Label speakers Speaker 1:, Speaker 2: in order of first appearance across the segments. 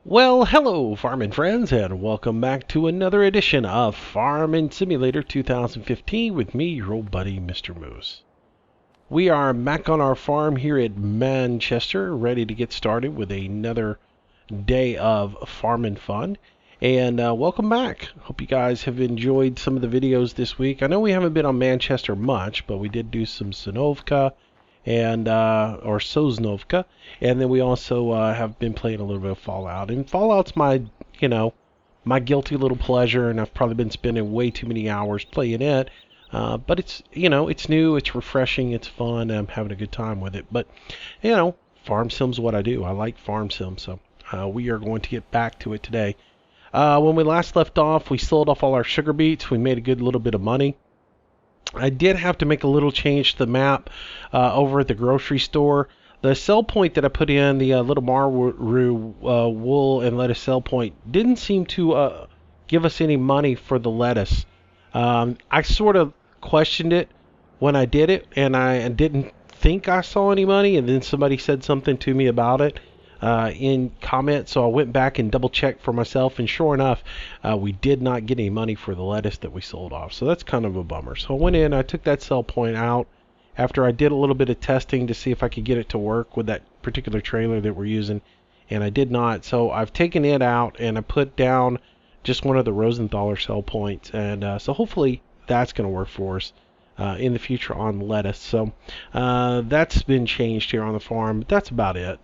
Speaker 1: Well, hello, farming friends, and welcome back to another edition of Farming Simulator 2015 with me, your old buddy, Mr. Moose. We are back on our farm here at Manchester, ready to get started with another day of farming fun. And welcome back. Hope you guys have enjoyed some of the videos this week. I know we haven't been on Manchester much, but we did do some Sonovka and or Sosnovka, and then we also have been playing a little bit of Fallout. And Fallout's my guilty little pleasure, and I've probably been spending way too many hours playing it. But it's new, it's refreshing, it's fun, and I'm having a good time with it. But farm sim's what I do. I like farm sim, so we are going to get back to it today. When we last left off, we sold off all our sugar beets. We made a good little bit of money. I did have to make a little change to the map over at the grocery store. The sell point that I put in, the little Maru wool and lettuce sell point, didn't seem to give us any money for the lettuce. I sort of questioned it when I did it, and I didn't think I saw any money, and then somebody said something to me about it in comments, so I went back and double checked for myself, and sure enough, we did not get any money for the lettuce that we sold off, so that's kind of a bummer. So I went in, I took that sell point out after I did a little bit of testing to see if I could get it to work with that particular trailer that we're using, and I did not. So I've taken it out and I put down just one of the Rosenthaler sell points, and so hopefully that's going to work for us in the future on lettuce. So that's been changed here on the farm, but that's about it.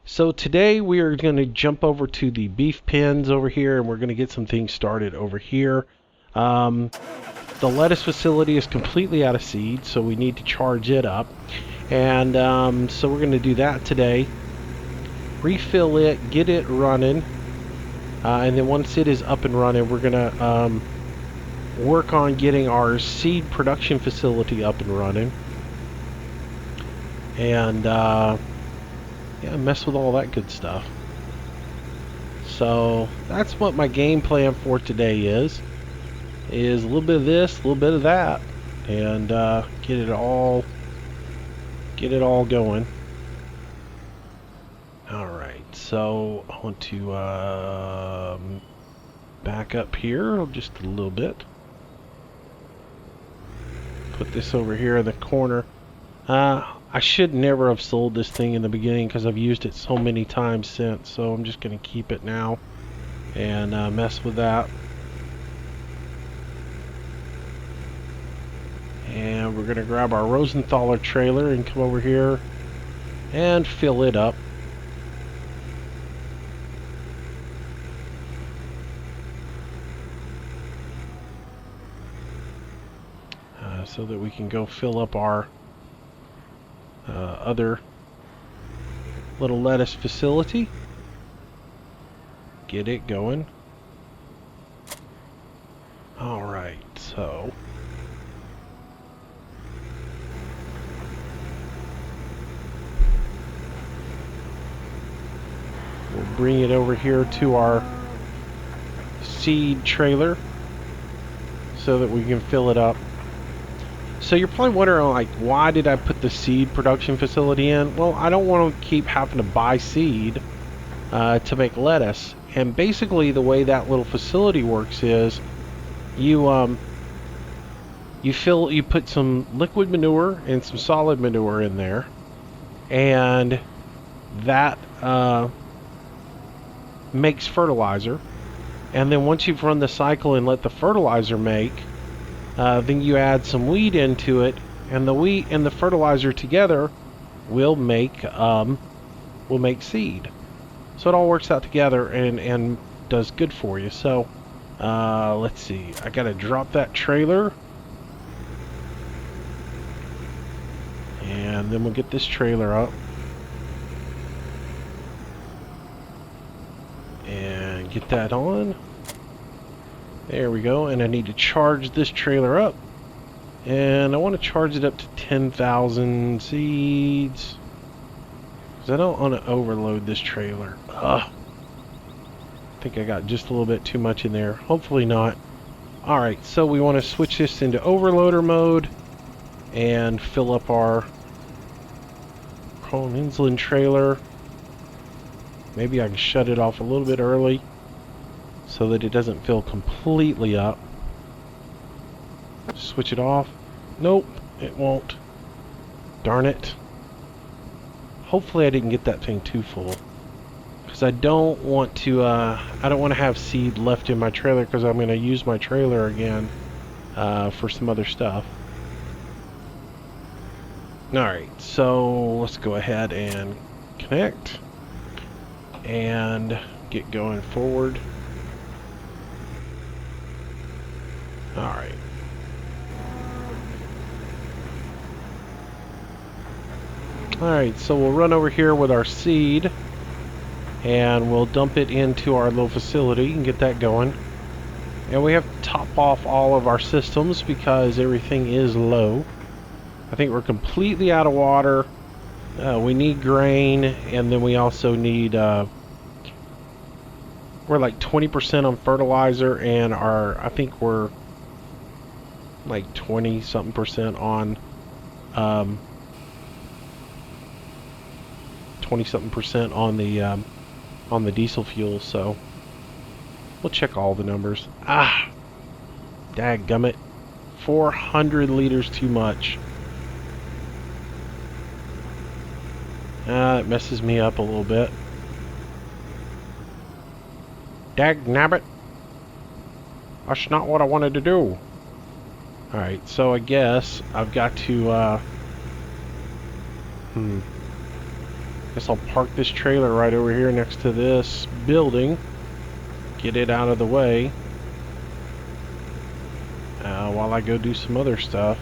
Speaker 1: So today we are going to jump over to the beef pens over here, and we're going to get some things started over here. The lettuce facility is completely out of seed, so we need to charge it up. And so we're going to do that today. Refill it, get it running. And then once it is up and running, we're going to work on getting our seed production facility up and running. And yeah, mess with all that good stuff. So that's what my game plan for today is a little bit of this, a little bit of that, and get it all going. All right, so I want to back up here just a little bit. Put this over here in the corner. I should never have sold this thing in the beginning because I've used it so many times since, so I'm just going to keep it now and mess with that. And we're going to grab our Rosenthaler trailer and come over here and fill it up. So that we can go fill up our other little lettuce facility. Get it going. Alright, so we'll bring it over here to our seed trailer so that we can fill it up. So you're probably wondering, like, why did I put the seed production facility in? Well, I don't want to keep having to buy seed to make lettuce. And basically the way that little facility works is you put some liquid manure and some solid manure in there, and that makes fertilizer. And then once you've run the cycle and let the fertilizer make, then you add some wheat into it, and the wheat and the fertilizer together will make seed. So it all works out together and does good for you. So let's see, I gotta drop that trailer, and then we'll get this trailer up and get that on. There we go, and I need to charge this trailer up, and I want to charge it up to 10,000 seeds because I don't want to overload this trailer. I think I got just a little bit too much in there. Hopefully not. Alright, so we want to switch this into overloader mode and fill up our insulin trailer. Maybe I can shut it off a little bit early so that it doesn't fill completely up. Switch it off. Nope, it won't. Darn it. Hopefully I didn't get that thing too full. Because I don't want to have seed left in my trailer, because I'm going to use my trailer again for some other stuff. Alright, so let's go ahead and connect and get going forward. Alright. Alright, so we'll run over here with our seed and we'll dump it into our little facility and get that going. And we have to top off all of our systems because everything is low. I think we're completely out of water. We need grain, and then we also need we're like 20% on fertilizer, and I think we're like 20 something percent on 20 something percent on the diesel fuel. So we'll check all the numbers. Dadgummit, 400 liters too much. It messes me up a little bit. Dagnabbit. That's not what I wanted to do. Alright, so I guess I've got to, guess I'll park this trailer right over here next to this building. Get it out of the way. While I go do some other stuff.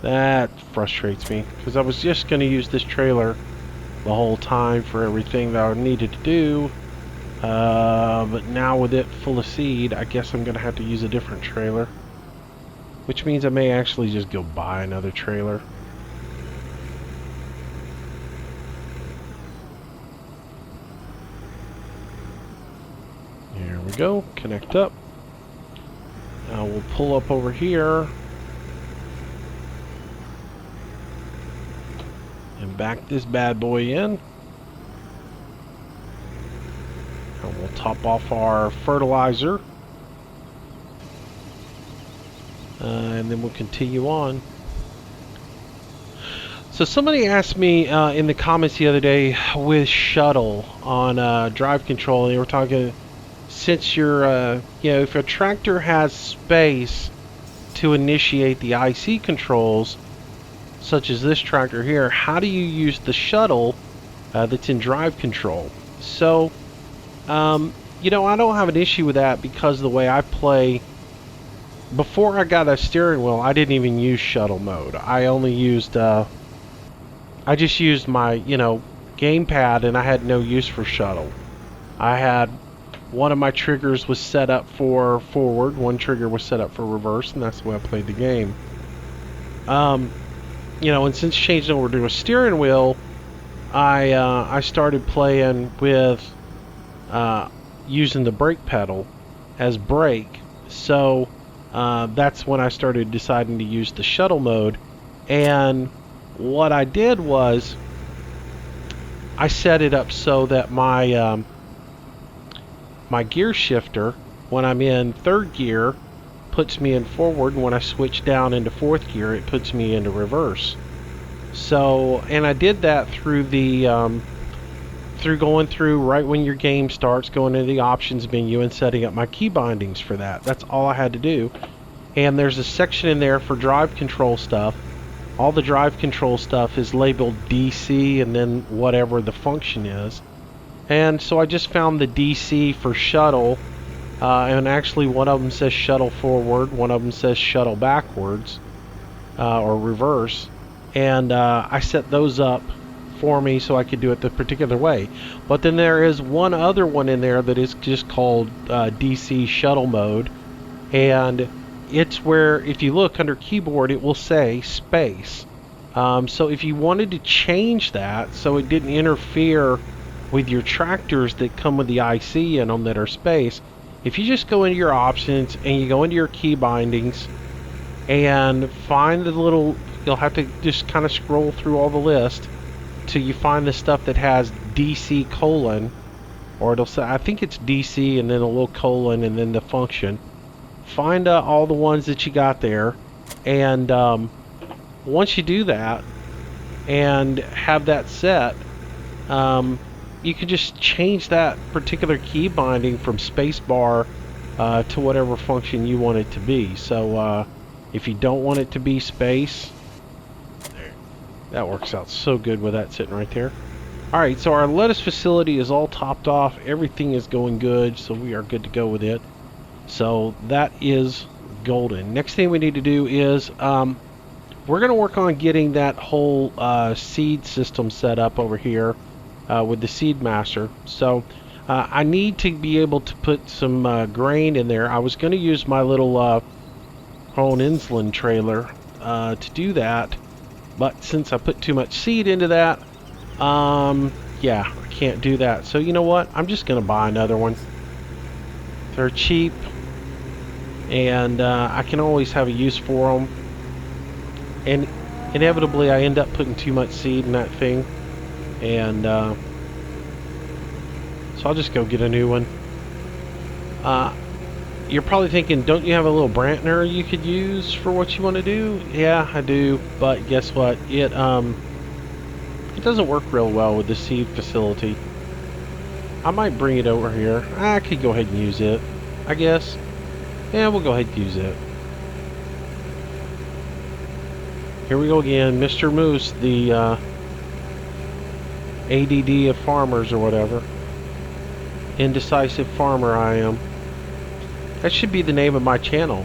Speaker 1: That frustrates me, because I was just going to use this trailer the whole time for everything that I needed to do, but now with it full of seed, I guess I'm going to have to use a different trailer, which means I may actually just go buy another trailer. Here we go, connect up. Now we'll pull up over here and back this bad boy in. And we'll top off our fertilizer. And then we'll continue on. So somebody asked me in the comments the other day with shuttle on drive control, and they were talking, since you're, if a tractor has space to initiate the IC controls, such as this tractor here, how do you use the shuttle that's in drive control? So, I don't have an issue with that, because the way I play, before I got a steering wheel, I didn't even use shuttle mode. I only used, I just used my, gamepad, and I had no use for shuttle. I had, one of my triggers was set up for forward, one trigger was set up for reverse, and that's the way I played the game. And since changing over to a steering wheel, I started playing with using the brake pedal as brake. So that's when I started deciding to use the shuttle mode. And what I did was I set it up so that my my gear shifter, when I'm in third gear, puts me in forward, and when I switch down into fourth gear, it puts me into reverse. So, and I did that through the through going through right when your game starts, going into the options menu and setting up my key bindings for that. That's all I had to do. And there's a section in there for drive control stuff. All the drive control stuff is labeled DC and then whatever the function is. And so I just found the DC for shuttle, and actually one of them says shuttle forward, one of them says shuttle backwards, or reverse, and I set those up for me so I could do it the particular way. But then there is one other one in there that is just called DC shuttle mode, and it's where, if you look under keyboard, it will say space. So if you wanted to change that so it didn't interfere with your tractors that come with the IC in them that are space, if you just go into your options and you go into your key bindings and find the little, you'll have to just kind of scroll through all the list till you find the stuff that has DC colon, or it'll say, I think it's DC and then a little colon and then the function. Find all the ones that you got there, and once you do that and have that set, you can just change that particular key binding from spacebar to whatever function you want it to be. So if you don't want it to be space, that works out so good with that sitting right there. Alright, so our lettuce facility is all topped off. Everything is going good, so we are good to go with it. So that is golden. Next thing we need to do is we're going to work on getting that whole seed system set up over here with the seed master. So I need to be able to put some grain in there. I was going to use my little own insulin trailer to do that, but since I put too much seed into that, yeah, I can't do that. So you know what? I'm just going to buy another one. They're cheap, and I can always have a use for them. And inevitably, I end up putting too much seed in that thing, and so I'll just go get a new one. You're probably thinking, don't you have a little Brantner you could use for what you want to do? Yeah, I do, but guess what? It doesn't work real well with the seed facility. I might bring it over here. I could go ahead and use it, I guess. Yeah, we'll go ahead and use it. Here we go again, Mistermoose, the ADD of farmers or whatever. Indecisive farmer I am. That should be the name of my channel.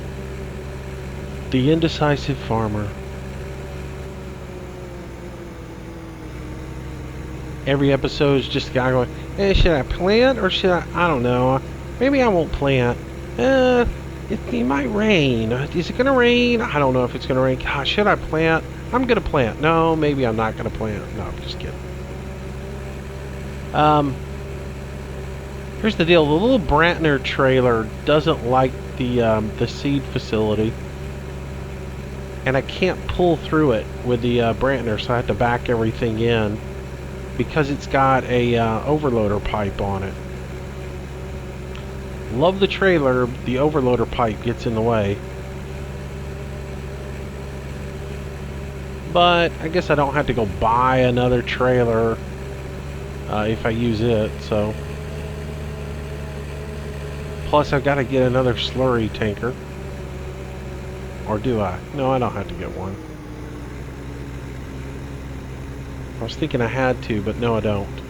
Speaker 1: The Indecisive Farmer. Every episode is just a guy going, hey, should I plant or should I don't know. Maybe I won't plant. It might rain. Is it going to rain? I don't know if it's going to rain. God, should I plant? I'm going to plant. No, maybe I'm not going to plant. No, I'm just kidding. Here's the deal. The little Brantner trailer doesn't like the seed facility. And I can't pull through it with the Brantner, so I have to back everything in because it's got a overloader pipe on it. Love the trailer, the overloader pipe gets in the way. But I guess I don't have to go buy another trailer if I use it, so. Plus I've got to get another slurry tanker. Or do I? No, I don't have to get one. I was thinking I had to, but no I don't.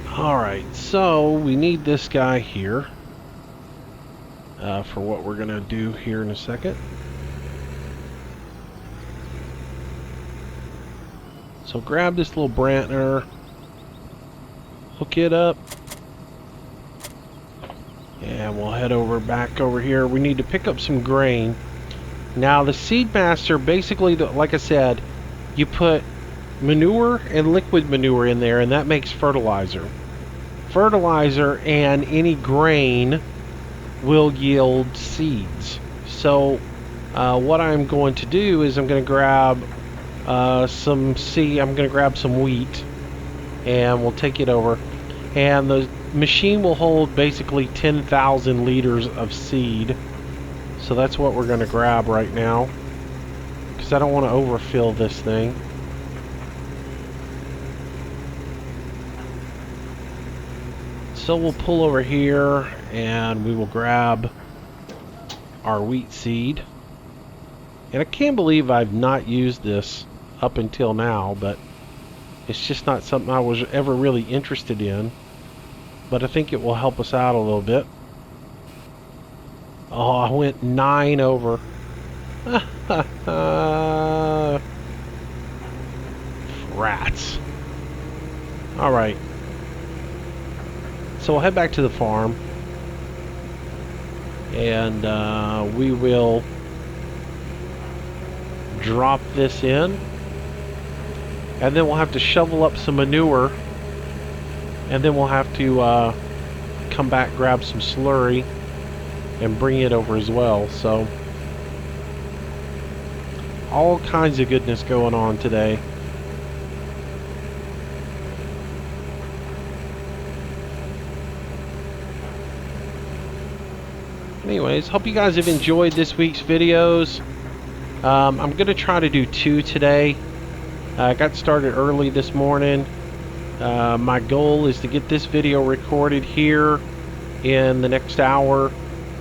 Speaker 1: Alright, so we need this guy here for what we're going to do here in a second. So grab this little Brantner, hook it up, and we'll head back over here. We need to pick up some grain. Now the Seed Master, basically, like I said, you put manure and liquid manure in there, and that makes fertilizer. Fertilizer and any grain will yield seeds. So what I'm going to do is I'm going to grab I'm going to grab some wheat, and we'll take it over, and the machine will hold basically 10,000 liters of seed. So that's what we're going to grab right now, because I don't want to overfill this thing. So we'll pull over here and we will grab our wheat seed. And I can't believe I've not used this up until now, but it's just not something I was ever really interested in. But I think it will help us out a little bit. Oh, I went 9 over. Rats. Alright. So we'll head back to the farm. And we will drop this in. And then we'll have to shovel up some manure. And then we'll have to come back, grab some slurry, and bring it over as well. So all kinds of goodness going on today. Anyways, hope you guys have enjoyed this week's videos. I'm going to try to do 2 today. I got started early this morning. My goal is to get this video recorded here in the next hour,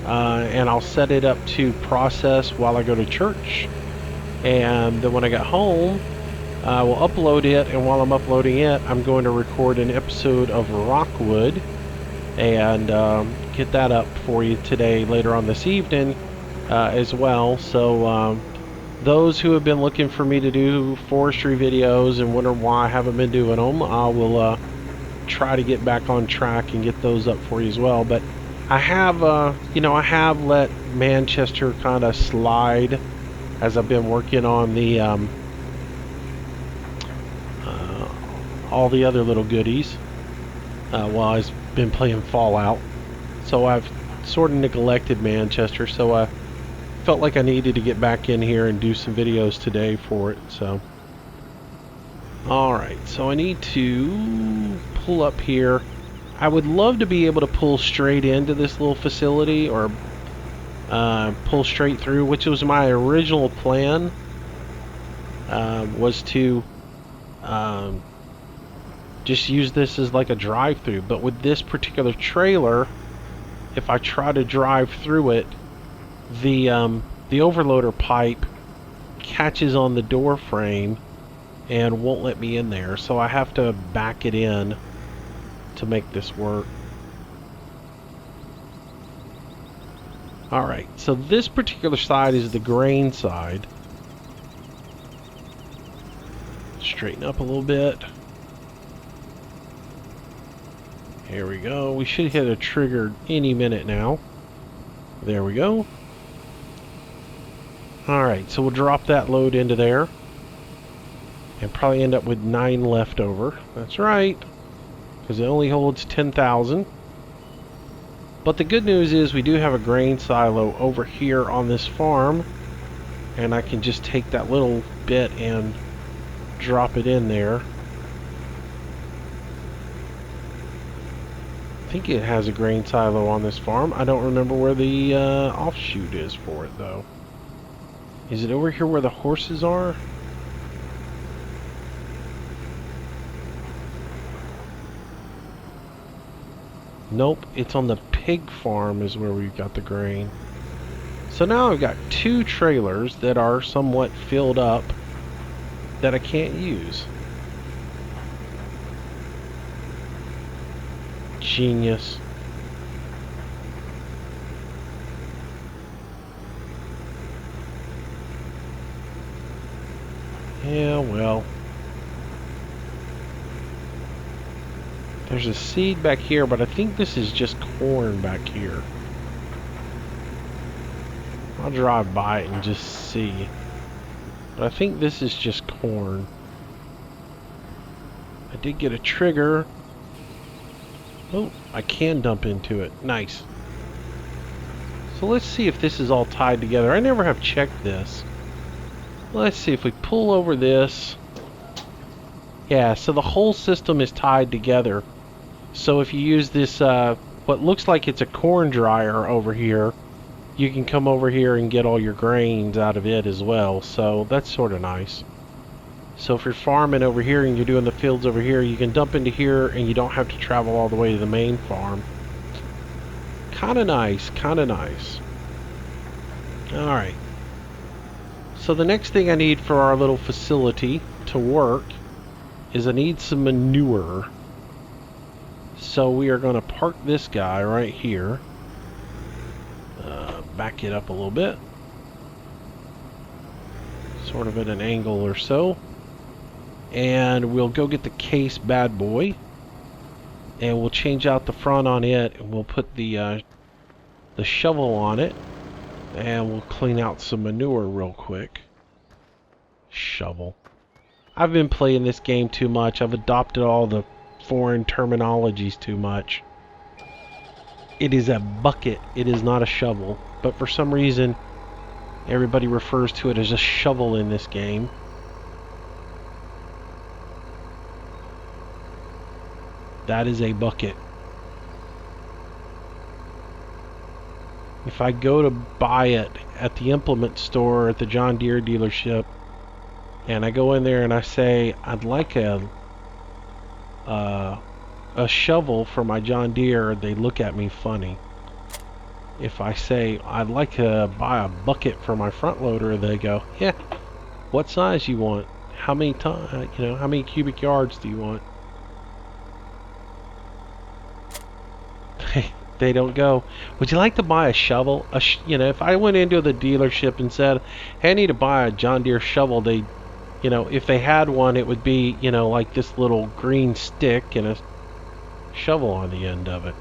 Speaker 1: and I'll set it up to process while I go to church. And then when I get home, I will upload it, and while I'm uploading it, I'm going to record an episode of Rockwood and get that up for you today, later on this evening, as well. So those who have been looking for me to do forestry videos and wonder why I haven't been doing them, I will try to get back on track and get those up for you as well. But I have, I have let Manchester kind of slide as I've been working on the all the other little goodies while I've been playing Fallout. So I've sort of neglected Manchester, so I felt like I needed to get back in here and do some videos today for it. So alright, so I need to pull up here. I would love to be able to pull straight into this little facility, or pull straight through, which was my original plan, was to just use this as like a drive-through. But with this particular trailer, if I try to drive through it, the overloader pipe catches on the door frame and won't let me in there, so I have to back it in to make this work. Alright, so this particular side is the grain side. Straighten up a little bit. Here we go. We should hit a trigger any minute now. There we go. Alright, so we'll drop that load into there and probably end up with 9 left over. That's right, because it only holds 10,000. But the good news is we do have a grain silo over here on this farm, and I can just take that little bit and drop it in there. I think it has a grain silo on this farm. I don't remember where the offshoot is for it, though. Is it over here where the horses are? Nope, it's on the pig farm is where we've got the grain. So now I've got 2 trailers that are somewhat filled up that I can't use. Genius. Yeah, well. There's a seed back here, but I think this is just corn back here. I'll drive by it and just see. But I think this is just corn. I did get a trigger. Oh, I can dump into it. Nice. So let's see if this is all tied together. I never have checked this. Let's see if we pull over this. Yeah, so the whole system is tied together. So if you use this, what looks like it's a corn dryer over here, you can come over here and get all your grains out of it as well. So that's sort of nice. So if you're farming over here and you're doing the fields over here, you can dump into here and you don't have to travel all the way to the main farm. Kind of nice, kind of nice. Alright. So the next thing I need for our little facility to work is I need some manure. So we are going to park this guy right here. Back it up a little bit. Sort of at an angle or so. And we'll go get the case bad boy. And we'll change out the front on it. And we'll put the shovel on it. And we'll clean out some manure real quick. Shovel. I've been playing this game too much. I've adopted all the foreign terminologies too much. It is a bucket. It is not a shovel. But for some reason, everybody refers to it as a shovel in this game. That is a bucket. if I go to buy it at the implement store at the John Deere dealership, and I go in there and I say I'd like a shovel for my John Deere, they look at me funny. If I say I'd like to buy a bucket for my front loader, they go, yeah, what size you want? How many how many cubic yards do you want? They don't go, would you like to buy a shovel? If I went into the dealership and said, hey, I need to buy a John Deere shovel, they, if they had one, it would be, like this little green stick and a shovel on the end of it.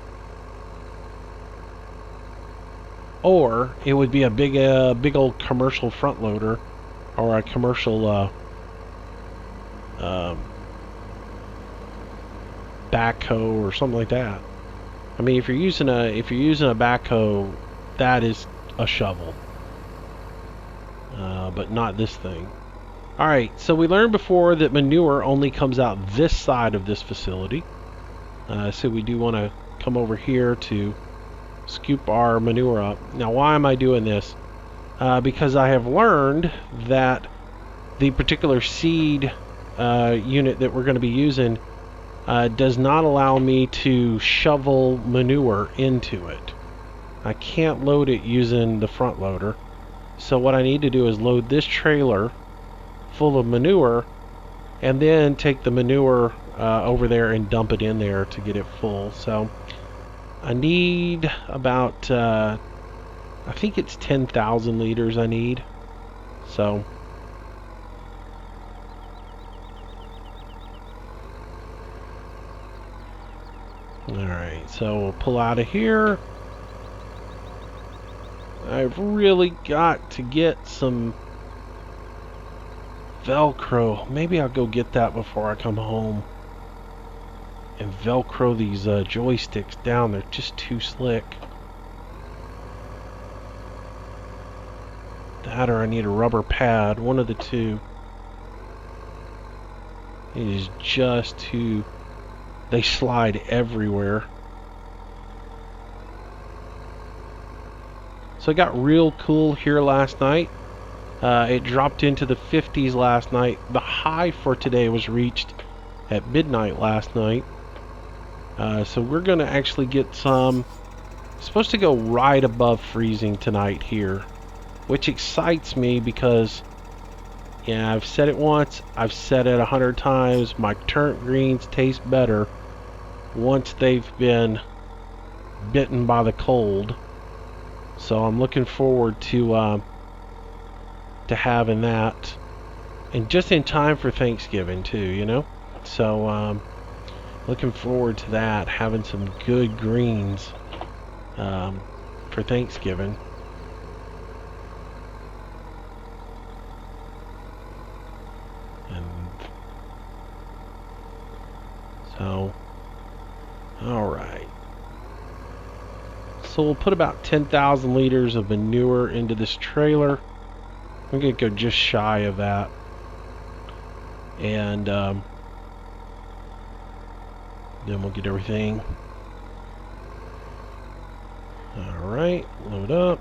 Speaker 1: Or it would be a big old commercial front loader, or a commercial backhoe or something like that. I mean, if you're using a backhoe, that is a shovel, but not this thing. All right, so we learned before that manure only comes out this side of this facility. So we do want to come over here to scoop our manure up. Now, why am I doing this? Because I have learned that the particular seed unit that we're going to be using does not allow me to shovel manure into it. I can't load it using the front loader. So what I need to do is load this trailer full of manure and then take the manure over there and dump it in there to get it full. So I need about I think it's 10,000 liters I need. So alright, so we'll pull out of here. I've really got to get some Velcro. Maybe I'll go get that before I come home and Velcro these joysticks down. They're just too slick. That or I need a rubber pad, one of the two. It is just too... they slide everywhere. So it got real cool here last night. It dropped into the 50s last night. The high for today was reached at midnight last night. So we're going to actually get some... it's supposed to go right above freezing tonight here, which excites me because, yeah, I've said it once, I've said it 100 times, my turnip greens taste better once they've been bitten by the cold. So I'm looking forward to having that, and just in time for Thanksgiving too, So looking forward to that, having some good greens for Thanksgiving. And so, all right. So we'll put about 10,000 liters of manure into this trailer. I'm going to go just shy of that. And then we'll get everything. Alright, load up.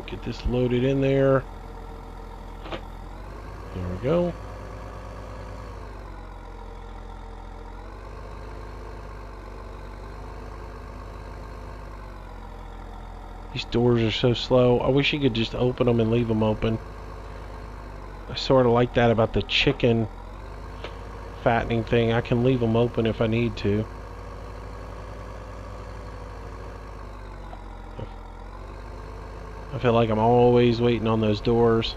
Speaker 1: Get this loaded in there. There we go. These doors are so slow. I wish you could just open them and leave them open. I sort of like that about the chicken fattening thing. I can leave them open if I need to. I feel like I'm always waiting on those doors.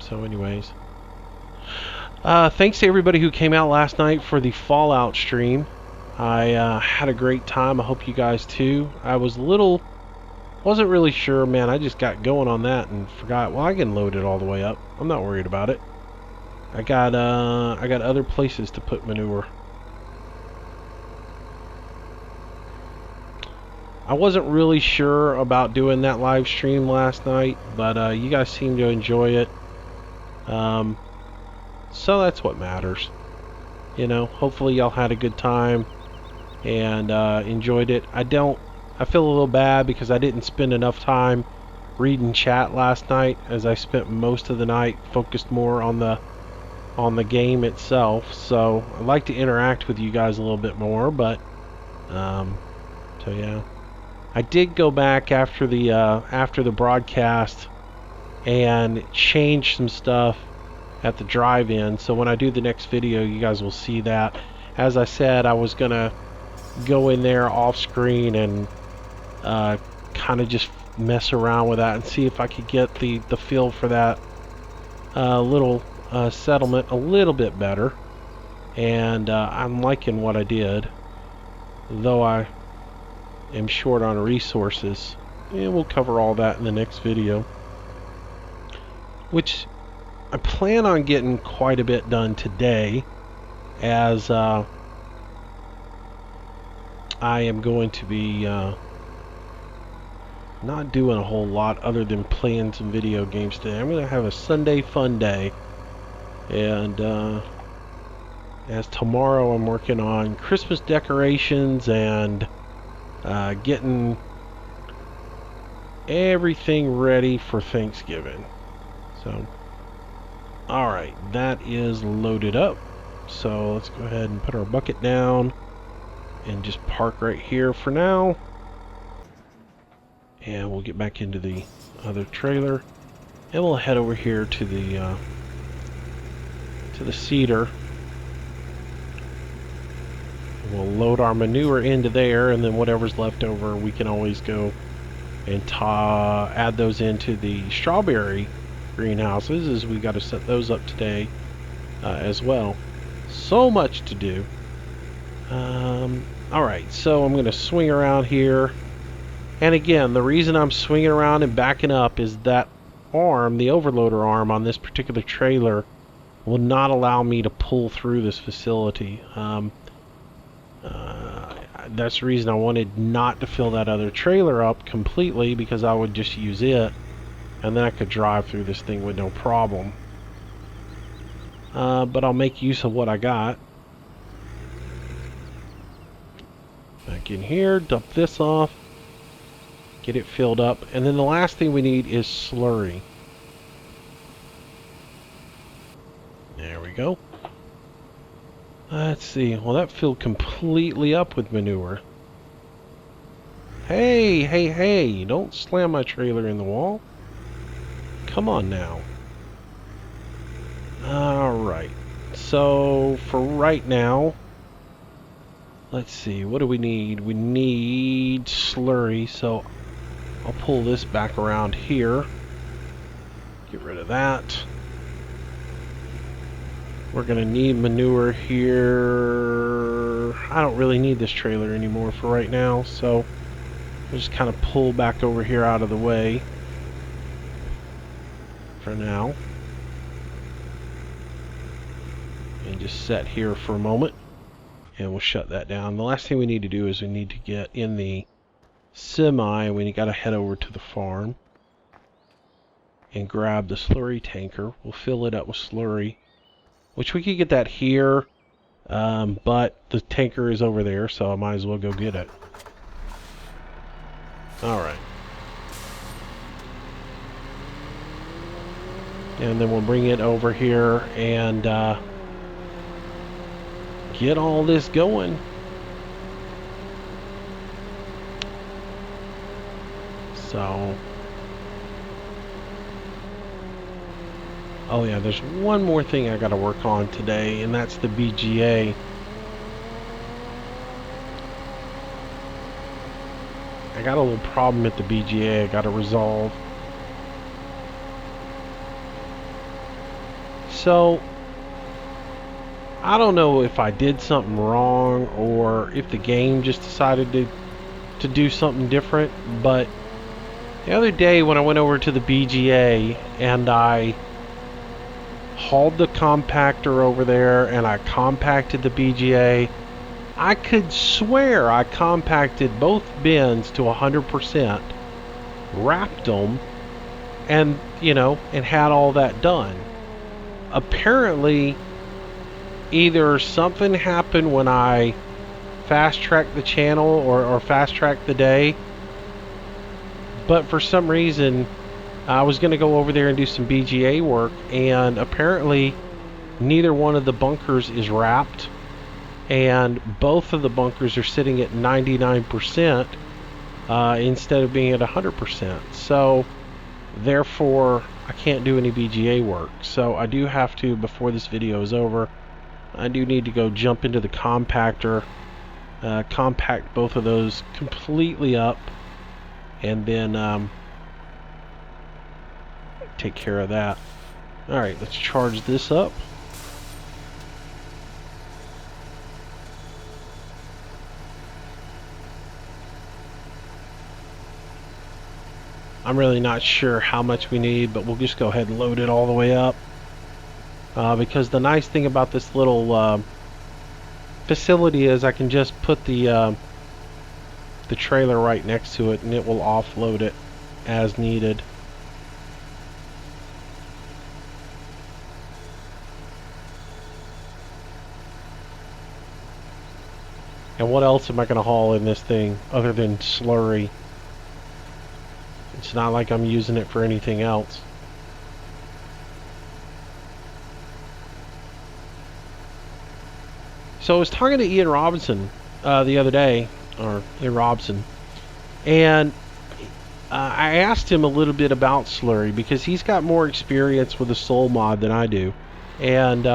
Speaker 1: So anyways. Thanks to everybody who came out last night for the Fallout stream. I had a great time. I hope you guys too. I wasn't really sure, man. I just got going on that and forgot. Well, I can load it all the way up. I'm not worried about it. I got other places to put manure. I wasn't really sure about doing that live stream last night, but you guys seem to enjoy it. So that's what matters. You know, hopefully y'all had a good time and enjoyed it. I feel a little bad because I didn't spend enough time reading chat last night, as I spent most of the night focused more on the game itself. So I'd like to interact with you guys a little bit more, but so yeah, I did go back after the broadcast and change some stuff at the drive-in. So when I do the next video, you guys will see that. As I said, I was gonna go in there off screen and kind of just mess around with that and see if I could get the feel for that little settlement a little bit better. And I'm liking what I did, though I am short on resources. And we'll cover all that in the next video, which I plan on getting quite a bit done today, as I am going to be not doing a whole lot other than playing some video games today. I'm going to have a Sunday fun day, and as tomorrow I'm working on Christmas decorations and getting everything ready for Thanksgiving. So, alright, that is loaded up. So let's go ahead and put our bucket down and just park right here for now. And we'll get back into the other trailer, and we'll head over here to the cedar. We'll load our manure into there, and then whatever's left over, we can always go and add those into the strawberry greenhouses, as we got to set those up today as well. So much to do. Alright, so I'm going to swing around here. And again, the reason I'm swinging around and backing up is that arm, the overloader arm on this particular trailer, will not allow me to pull through this facility. That's the reason I wanted not to fill that other trailer up completely, because I would just use it, and then I could drive through this thing with no problem. But I'll make use of what I got. Back in here, dump this off, get it filled up, and then the last thing we need is slurry. There we go. Let's see. Well, that filled completely up with manure. Hey, hey, hey! Don't slam my trailer in the wall. Come on now. Alright. So, for right now, let's see. What do we need? We need slurry, so I'll pull this back around here. Get rid of that. We're going to need manure here. I don't really need this trailer anymore for right now, so we'll just kind of pull back over here out of the way for now. And just set here for a moment, and we'll shut that down. The last thing we need to do is we need to get in the semi. We got to head over to the farm and grab the slurry tanker. We'll fill it up with slurry, which we could get that here, but the tanker is over there, so I might as well go get it. Alright. And then we'll bring it over here and get all this going. So, oh yeah, there's one more thing I gotta work on today, and that's the BGA. I got a little problem at the BGA I gotta resolve. So, I don't know if I did something wrong or if the game just decided to do something different, but the other day when I went over to the BGA and I hauled the compactor over there and I compacted the BGA, I could swear I compacted both bins to 100%, wrapped them, and, you know, and had all that done. Apparently, either something happened when I fast-tracked the channel or fast-tracked the day, but for some reason, I was going to go over there and do some BGA work, and apparently neither one of the bunkers is wrapped, and both of the bunkers are sitting at 99% instead of being at 100%. So therefore I can't do any BGA work. So I do have to, before this video is over, I do need to go jump into the compactor, compact both of those completely up, and then take care of that. Alright, let's charge this up. I'm really not sure how much we need, but we'll just go ahead and load it all the way up. Because the nice thing about this little facility is I can just put the trailer right next to it and it will offload it as needed. And what else am I going to haul in this thing other than slurry? It's not like I'm using it for anything else. So I was talking to Ian Robinson the other day, or Ian Robson, and I asked him a little bit about slurry because he's got more experience with the soul mod than I do. And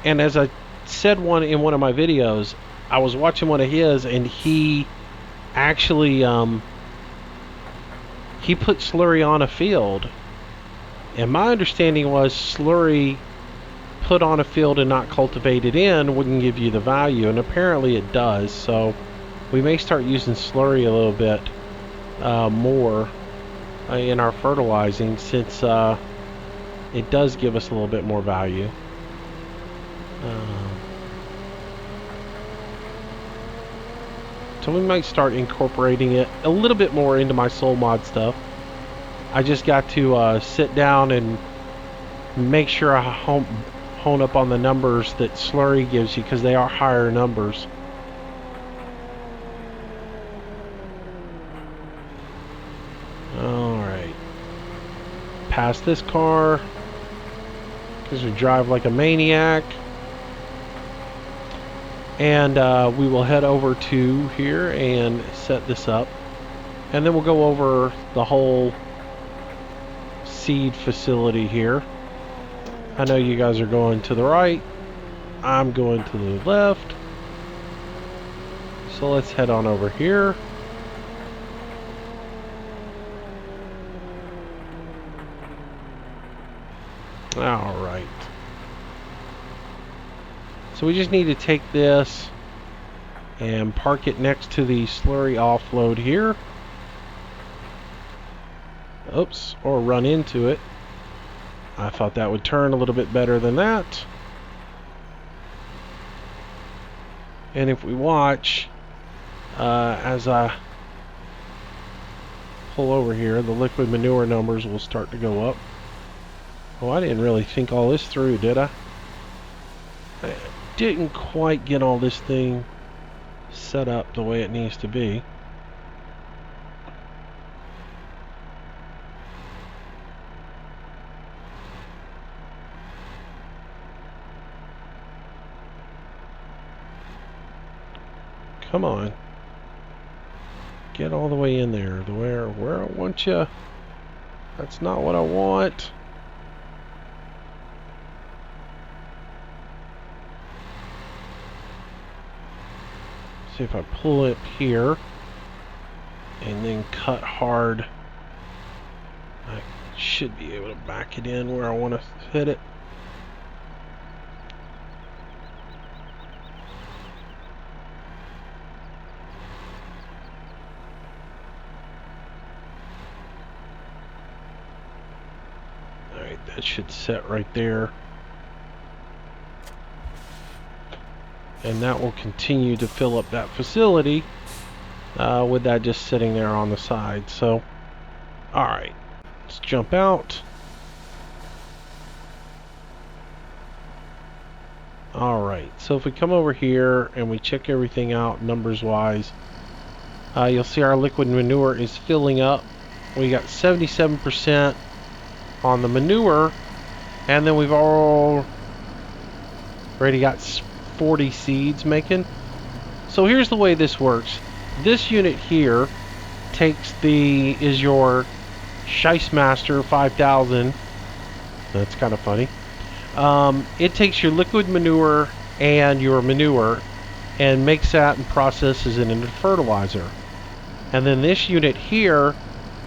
Speaker 1: as I said in one of my videos, I was watching one of his, and he actually he put slurry on a field, and my understanding was slurry put on a field and not cultivated in wouldn't give you the value, and apparently it does. So we may start using slurry a little bit more in our fertilizing, since it does give us a little bit more value. So we might start incorporating it a little bit more into my soul mod stuff. I just got to sit down and make sure I hone up on the numbers that slurry gives you, because they are higher numbers. Alright. Past this car, because we drive like a maniac. And we will head over to here and set this up, and then we'll go over the whole seed facility here. I know you guys are going to the right, I'm going to the left, so let's head on over here. Alright. So we just need to take this and park it next to the slurry offload here. Oops, or run into it. I thought that would turn a little bit better than that. And if we watch, as I pull over here, the liquid manure numbers will start to go up. Oh, I didn't really think all this through, did I? I didn't quite get all this thing set up the way it needs to be. Come on. Get all the way in there. Where I want you. That's not what I want. See if I pull it here and then cut hard, I should be able to back it in where I want to hit it. Alright, that should set right there. And that will continue to fill up that facility with that just sitting there on the side. So, alright, let's jump out. Alright, so if we come over here and we check everything out numbers wise, you'll see our liquid manure is filling up. We got 77% on the manure, and then we've already got 40 seeds making. So here's the way this works. This unit here is your Scheissmaster 5000. That's kind of funny. It takes your liquid manure and your manure and makes that and processes it into fertilizer. And then this unit here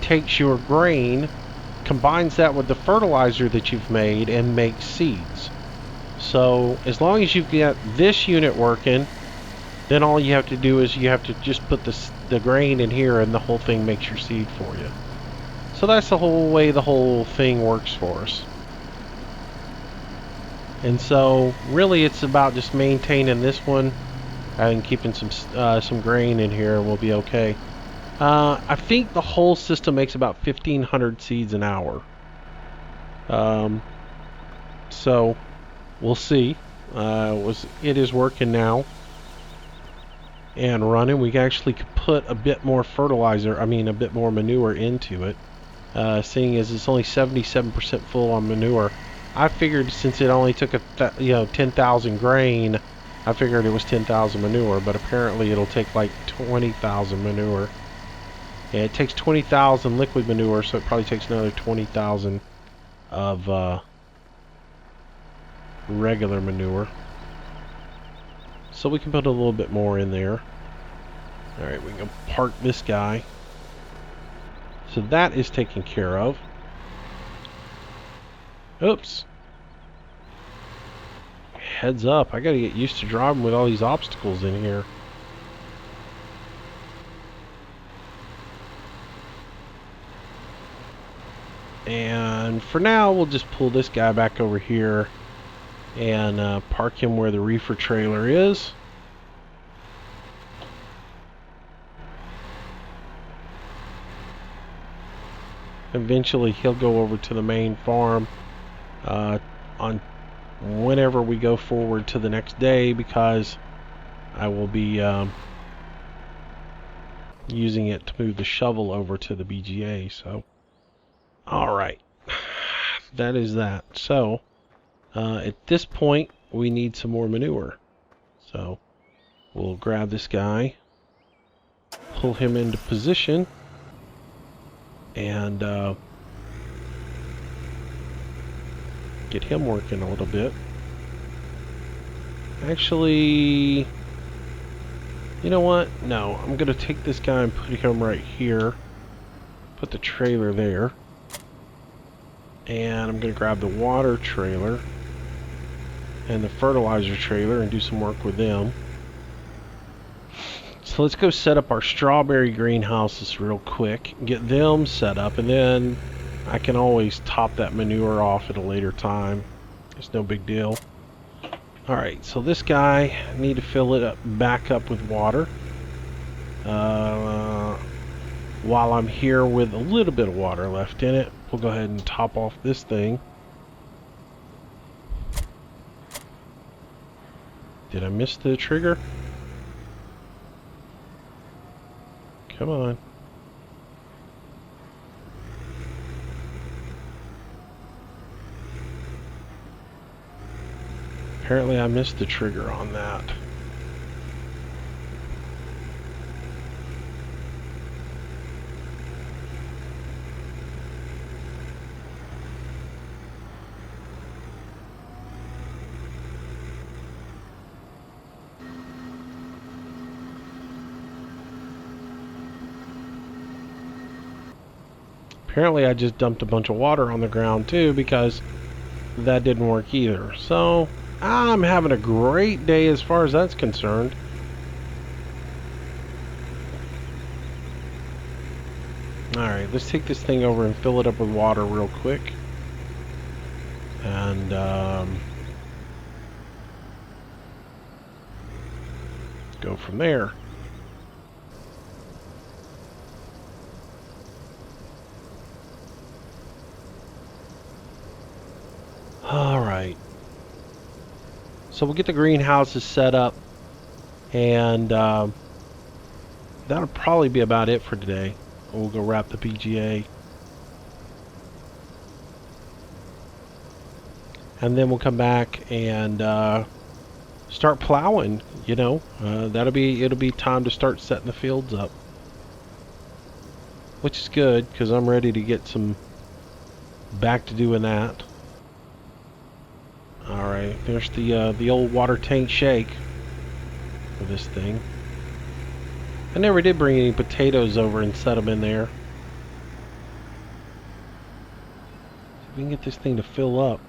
Speaker 1: takes your grain, combines that with the fertilizer that you've made, and makes seeds. So as long as you've got this unit working, then all you have to do is you have to just put the grain in here and the whole thing makes your seed for you. So that's the whole way the whole thing works for us. And so really it's about just maintaining this one and keeping some grain in here, and we'll be okay. I think the whole system makes about 1,500 seeds an hour. So we'll see. It is working now and running. We actually could put a bit more a bit more manure into it. Seeing as it's only 77% full on manure. I figured since it only took 10,000 grain, I figured it was 10,000 manure, but apparently it'll take like 20,000 manure. Yeah, it takes 20,000 liquid manure, so it probably takes another 20,000 of regular manure. So we can put a little bit more in there. Alright, we can park this guy. So that is taken care of. Oops. Heads up, I gotta get used to driving with all these obstacles in here. And for now, we'll just pull this guy back over here and park him where the reefer trailer is. Eventually, he'll go over to the main farm on whenever we go forward to the next day, because I will be using it to move the shovel over to the BGA. So, alright, that is that. So, at this point, we need some more manure. So, we'll grab this guy, pull him into position, and get him working a little bit. Actually, you know what? No, I'm going to take this guy and put him right here. Put the trailer there. And I'm going to grab the water trailer and the fertilizer trailer and do some work with them. So let's go set up our strawberry greenhouses real quick, get them set up, and then I can always top that manure off at a later time. It's no big deal. Alright, so this guy, I need to fill it back up with water. While I'm here with a little bit of water left in it, we'll go ahead and top off this thing. Did I miss the trigger? Come on. Apparently I missed the trigger on that. Apparently I just dumped a bunch of water on the ground too, because that didn't work either. So I'm having a great day as far as that's concerned. Alright, let's take this thing over and fill it up with water real quick. And go from there. Alright. So we'll get the greenhouses set up, and that'll probably be about it for today. We'll go wrap the PGA. And then we'll come back and start plowing, you know. It'll be time to start setting the fields up. Which is good, because I'm ready to get back to doing that. Alright, there's the old water tank shake for this thing. I never did bring any potatoes over and set them in there. See if we can get this thing to fill up.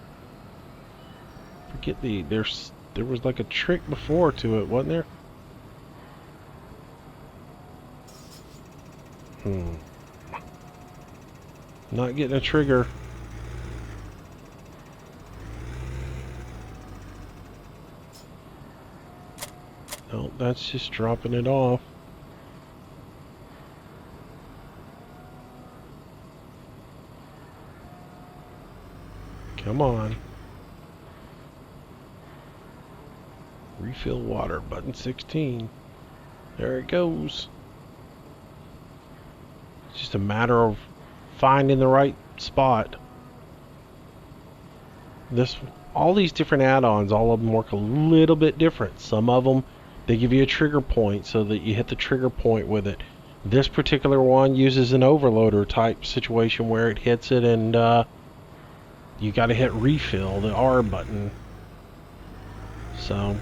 Speaker 1: Forget there was like a trick before to it, wasn't there? Not getting a trigger. No, that's just dropping it off. Come on. Refill water, button 16. There it goes. It's just a matter of finding the right spot. All these different add-ons, all of them work a little bit different. Some of them, they give you a trigger point so that you hit the trigger point with it. This particular one uses an overloader type situation where it hits it and you got to hit refill, the R button. So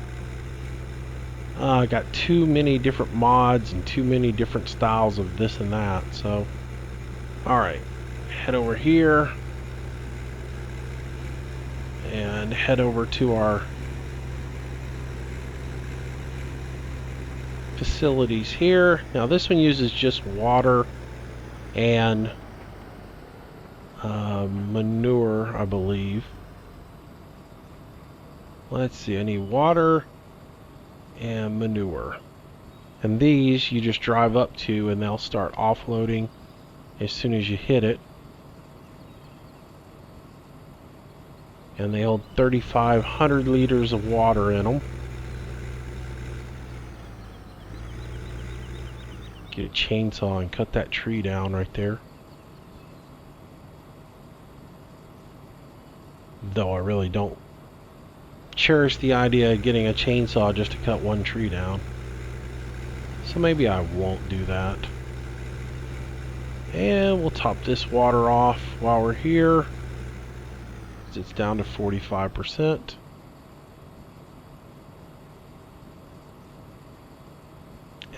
Speaker 1: I got too many different mods and too many different styles of this and that. So alright, head over here and head over to our facilities here. Now this one uses just water and manure, I believe. Let's see, I need water and manure. And these you just drive up to and they'll start offloading as soon as you hit it. And they hold 3,500 liters of water in them. Get a chainsaw and cut that tree down right there. Though I really don't cherish the idea of getting a chainsaw just to cut one tree down. So maybe I won't do that. And we'll top this water off while we're here. It's down to 45%.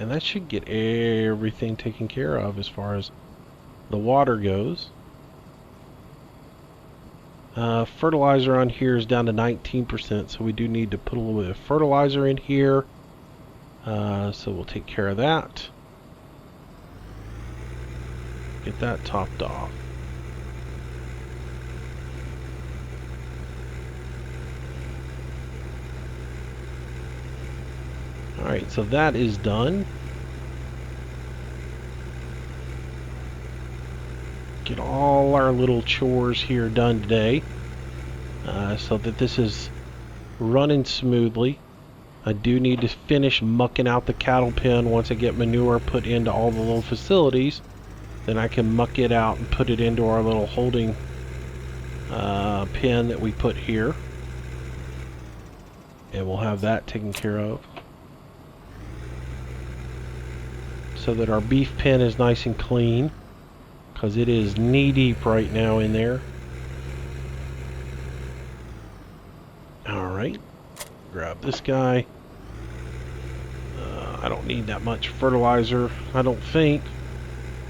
Speaker 1: And that should get everything taken care of as far as the water goes. Fertilizer on here is down to 19%, so we do need to put a little bit of fertilizer in here. So we'll take care of that. Get that topped off. Alright, so that is done. Get all our little chores here done today, so that this is running smoothly. I do need to finish mucking out the cattle pen once I get manure put into all the little facilities. Then I can muck it out and put it into our little holding pen that we put here. And we'll have that taken care of. So that our beef pen is nice and clean. Because it is knee deep right now in there. Alright. Grab this guy. I don't need that much fertilizer, I don't think.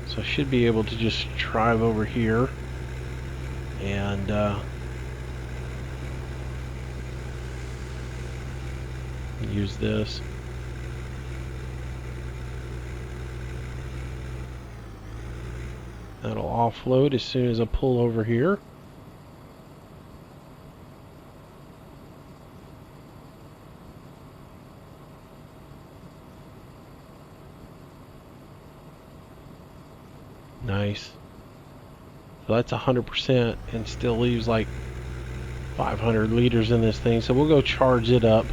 Speaker 1: So I should be able to just drive over here and use this. That'll offload as soon as I pull over here. Nice. So that's 100% and still leaves like 500 liters in this thing. So we'll go charge it up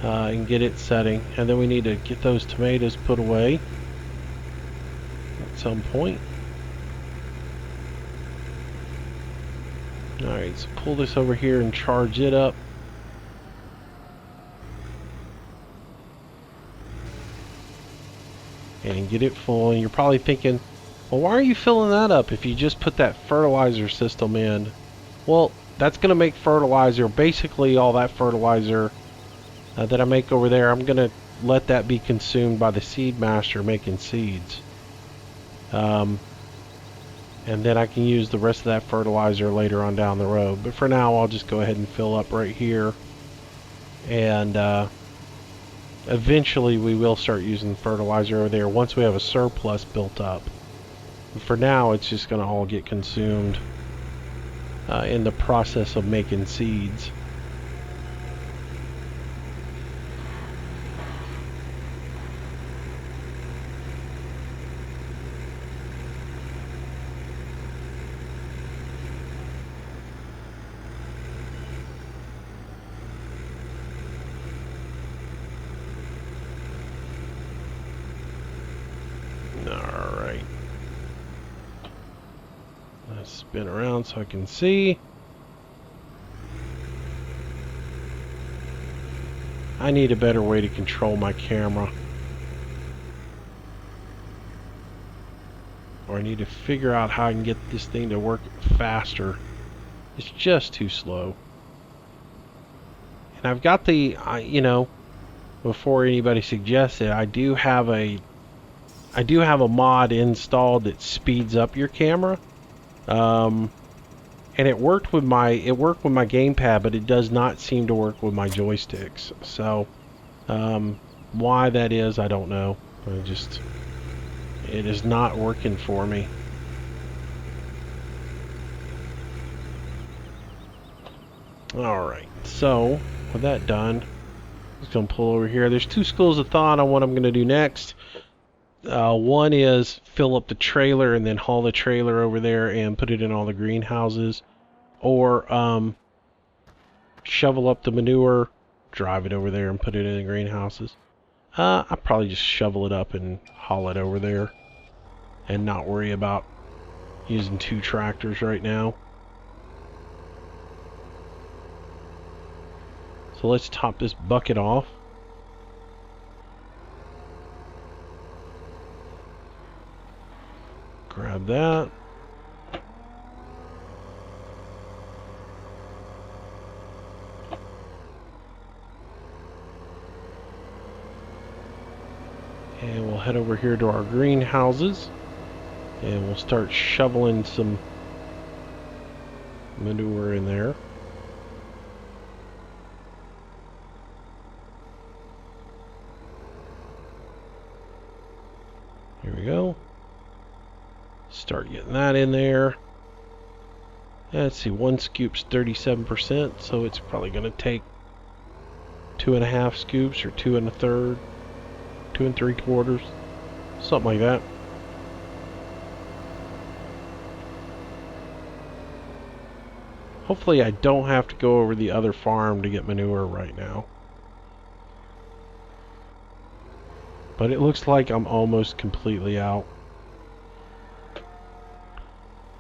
Speaker 1: and get it setting. And then we need to get those tomatoes put away at some point. Alright, so pull this over here and charge it up. And get it full. And you're probably thinking, well, why are you filling that up if you just put that fertilizer system in? Well, that's going to make fertilizer, basically all that fertilizer that I make over there, I'm going to let that be consumed by the seed master making seeds. And then I can use the rest of that fertilizer later on down the road. But for now, I'll just go ahead and fill up right here. And eventually we will start using fertilizer over there once we have a surplus built up. But for now, it's just going to all get consumed in the process of making seeds. Alright. Let's spin around so I can see. I need a better way to control my camera. Or I need to figure out how I can get this thing to work faster. It's just too slow. And I've got the, you know, before anybody suggests it, I do have a mod installed that speeds up your camera. And it worked with my gamepad, but it does not seem to work with my joysticks. So why that is, I don't know. It is not working for me. Alright, so with that done, I'm just going to pull over here. There's two schools of thought on what I'm going to do next. One is fill up the trailer and then haul the trailer over there and put it in all the greenhouses. Or shovel up the manure, drive it over there and put it in the greenhouses. I'll probably just shovel it up and haul it over there and not worry about using two tractors right now. So let's top this bucket off. Grab that. And we'll head over here to our greenhouses. And we'll start shoveling some manure in there. Here we go. Start getting that in there. Let's see, one scoop's 37%, so it's probably going to take 2.5 scoops or 2 1/3, 2 3/4, something like that. Hopefully I don't have to go over the other farm to get manure right now. But it looks like I'm almost completely out.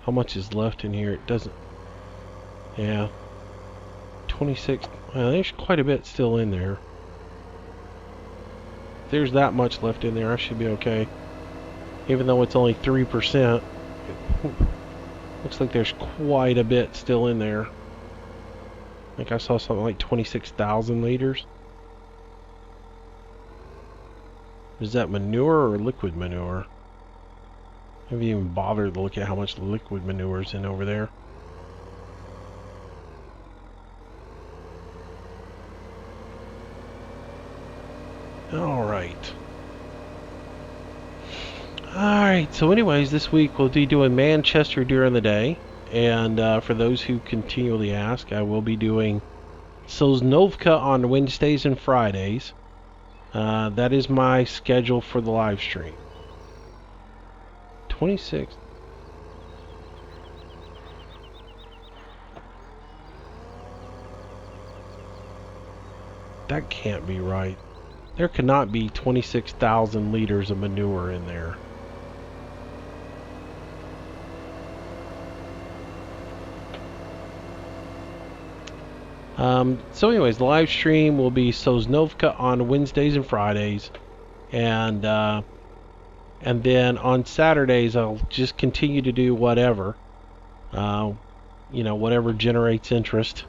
Speaker 1: How much is left in here? It doesn't... Yeah. 26... Well, there's quite a bit still in there. If there's that much left in there, I should be okay. Even though it's only 3%. Looks like there's quite a bit still in there. I think I saw something like 26,000 liters. Is that manure or liquid manure? I haven't even bothered to look at how much liquid manure is in over there. Alright. Alright, so anyways, this week we'll be doing Manchester during the day. And for those who continually ask, I will be doing Sosnovka on Wednesdays and Fridays. That is my schedule for the live stream. 26. That can't be right. There cannot be 26,000 liters of manure in there. So anyways, the live stream will be Sosnovka on Wednesdays and Fridays, and then on Saturdays I'll just continue to do whatever, whatever generates interest.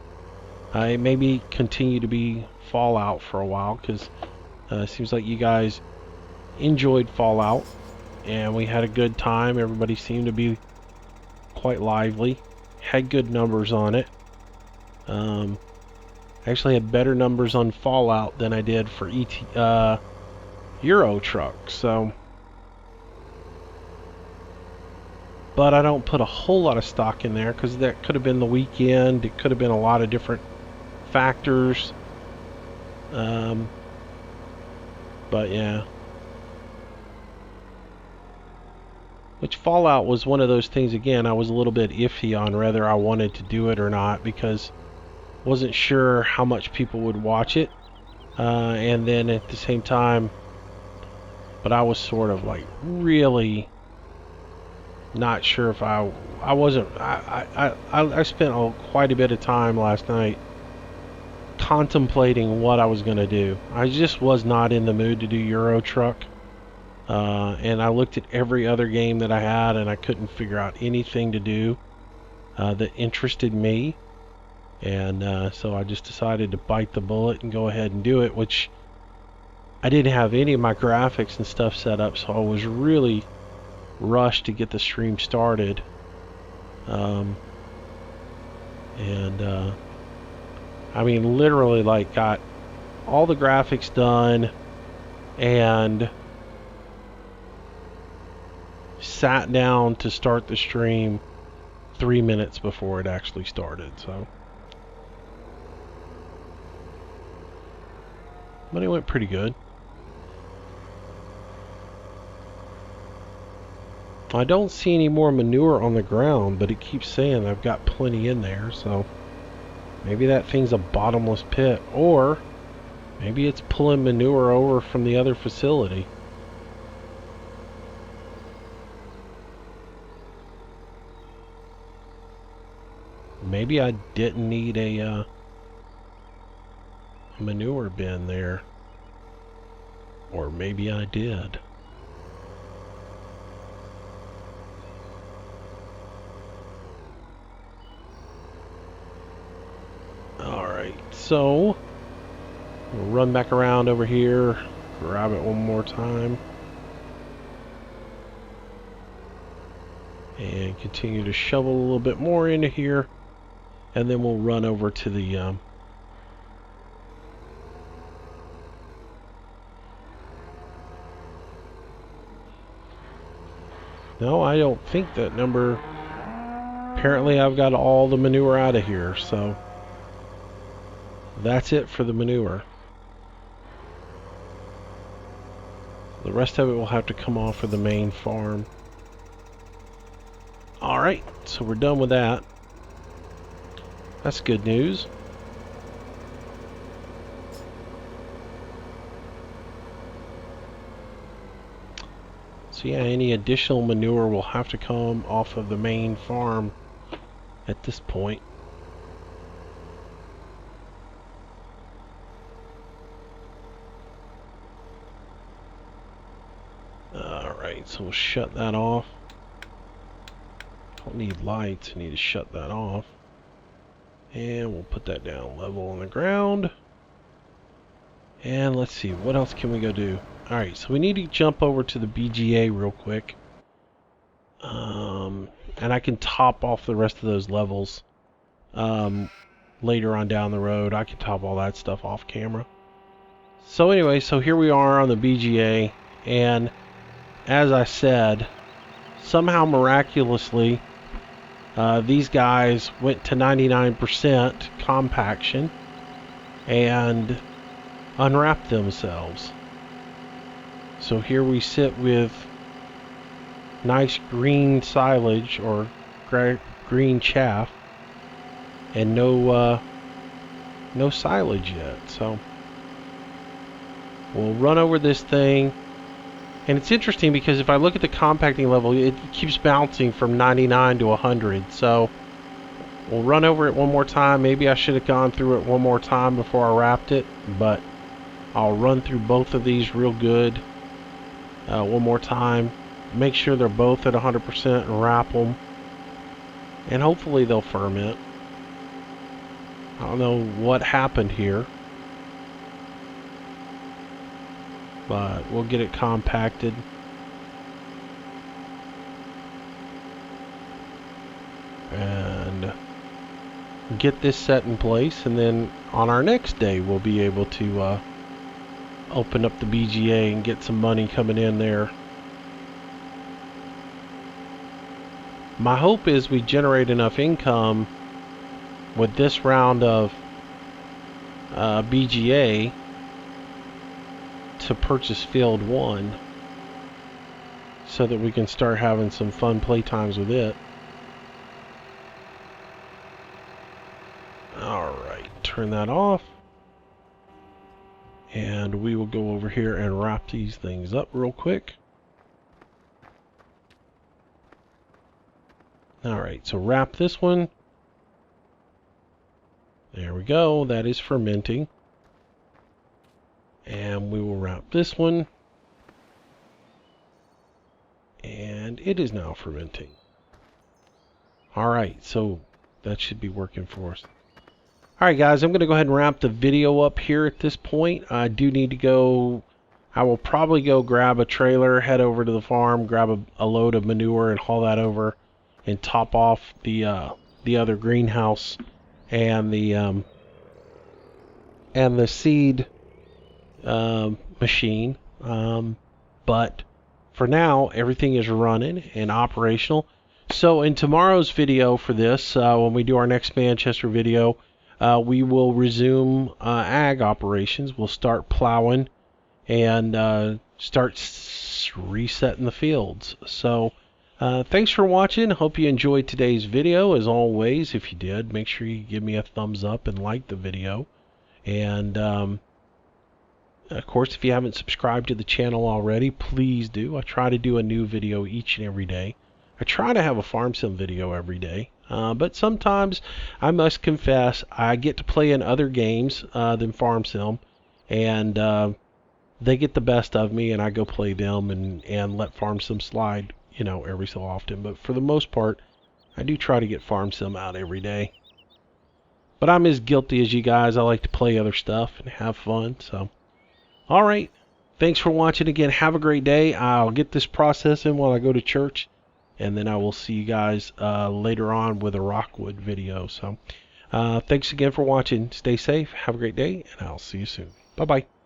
Speaker 1: I maybe continue to be Fallout for a while, because it seems like you guys enjoyed Fallout, and we had a good time. Everybody seemed to be quite lively, had good numbers on it. Actually had better numbers on Fallout than I did for Euro Truck, so. But I don't put a whole lot of stock in there, because that could have been the weekend. It could have been a lot of different factors. But yeah. Which Fallout was one of those things, again, I was a little bit iffy on whether I wanted to do it or not, because wasn't sure how much people would watch it. And then at the same time, but I was sort of like really not sure if I spent quite a bit of time last night contemplating what I was going to do. I just was not in the mood to do Euro Truck. And I looked at every other game that I had, and I couldn't figure out anything to do that interested me. And so I just decided to bite the bullet and go ahead and do it, which I didn't have any of my graphics and stuff set up, so I was really rushed to get the stream started. I mean, literally, like, got all the graphics done and sat down to start the stream 3 minutes before it actually started, so. But it went pretty good. I don't see any more manure on the ground, but it keeps saying I've got plenty in there, so maybe that thing's a bottomless pit, or maybe it's pulling manure over from the other facility. Maybe I didn't need a manure bin there, or maybe I did. Alright, so we'll run back around over here, grab it one more time, and continue to shovel a little bit more into here, and then we'll run over to the no, I don't think that number. Apparently I've got all the manure out of here, so that's it for the manure. The rest of it will have to come off of the main farm. Alright, so we're done with that. That's good news. So yeah, any additional manure will have to come off of the main farm at this point. Alright, so we'll shut that off. Don't need lights, I need to shut that off. And we'll put that down level on the ground. And let's see, what else can we go do? Alright, so we need to jump over to the BGA real quick. And I can top off the rest of those levels later on down the road. I can top all that stuff off camera. So anyway, so here we are on the BGA, and as I said, somehow miraculously these guys went to 99% compaction and unwrapped themselves. So here we sit with nice green silage or green chaff, and no silage yet. So we'll run over this thing. And it's interesting because if I look at the compacting level, it keeps bouncing from 99 to 100. So we'll run over it one more time. Maybe I should have gone through it one more time before I wrapped it, but I'll run through both of these real good one more time. Make sure they're both at 100% and wrap them. And hopefully they'll ferment. I don't know what happened here, but we'll get it compacted. And get this set in place, and then on our next day we'll be able to open up the BGA and get some money coming in there. My hope is we generate enough income with this round of BGA to purchase Field 1 so that we can start having some fun playtimes with it. Alright, turn that off. And we will go over here and wrap these things up real quick. Alright, so wrap this one. There we go, that is fermenting. And we will wrap this one. And it is now fermenting. Alright, so that should be working for us. Alright guys, I'm going to go ahead and wrap the video up here at this point. I do need to go, I will probably go grab a trailer, head over to the farm, grab a load of manure and haul that over and top off the other greenhouse and the seed machine. But for now, everything is running and operational. So in tomorrow's video for this, when we do our next Manchester video, we will resume ag operations. We'll start plowing and start resetting the fields. So thanks for watching. Hope you enjoyed today's video. As always, if you did, make sure you give me a thumbs up and like the video. And of course, if you haven't subscribed to the channel already, please do. I try to do a new video each and every day. I try to have a farm sim video every day. But sometimes, I must confess, I get to play in other games than farm sim. And they get the best of me, and I go play them and let farm sim slide, you know, every so often. But for the most part, I do try to get farm sim out every day. But I'm as guilty as you guys. I like to play other stuff and have fun. So, alright. Thanks for watching again. Have a great day. I'll get this processing while I go to church. And then I will see you guys later on with a Rockwood video. So, thanks again for watching. Stay safe. Have a great day. And I'll see you soon. Bye-bye.